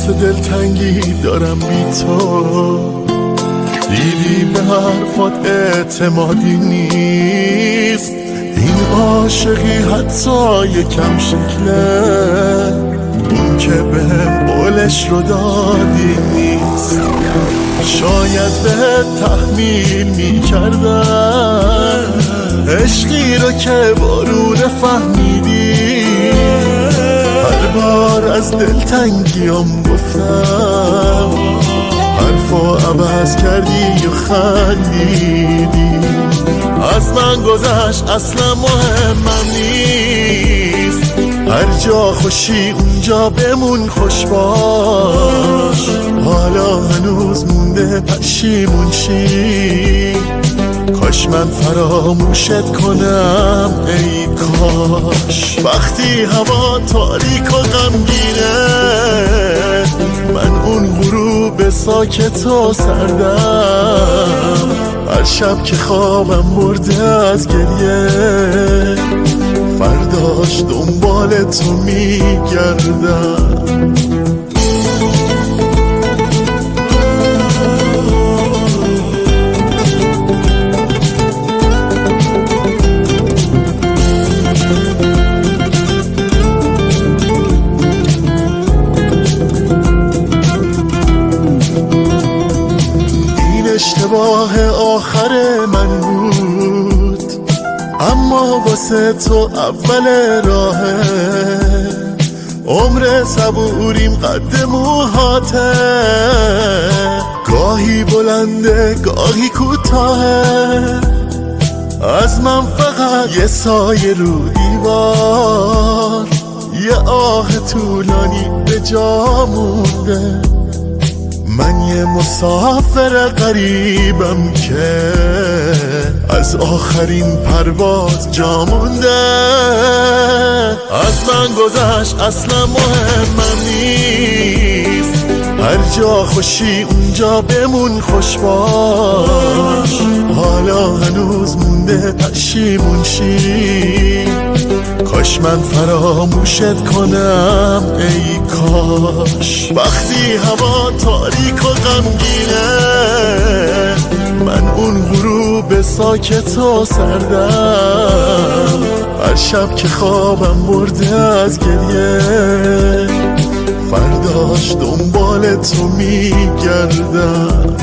احساس دلتنگی دارم بی تو. دیدی به حرفات اعتمادی نیست، این عاشقی حتی یکم شکله، اون که بهم قولش رو دادی نیست. شاید به تحمیل میکردم عشقی رو که بارونه فهمیدی. هر بار از دلتنگیام گفتم، حرفا عوض کردی و خندیدی. از من گذشت اصلا مهمم نیست، هر جا خوشی اونجا بمون خوش باش. حالا هنوز مونده پشیمون شی، کاش من فراموشت کنم ای کاش. وقتی هوا تاریک و غمگینه، من اون غروب ساکت و سردم. هر شب که خوابم برده از گریه، فرداش دنبال تو میگردم. اشتباه آخر من بود، اما واسه تو اول راهه. عمر صبوریم قد موهاته، گاهی بلنده گاهی کوتاهه. از من فقط یه سایه رو دیوار، یه آه طولانی به جا مونده. من یه مسافر غریبم که از آخرین پرواز جا مونده. از من گذشت اصلا مهمم نیست، هر جا خوشی اونجا بمون خوش باش. حالا هنوز مونده پشیمون شی، کاش من فراموشت کنم ای کاش. وقتی هوا تاریک و غمگینه، من اون غروب ساکت و سردم. هر شب که خوابم برده از گریه، فرداش دنبال تو میگردم.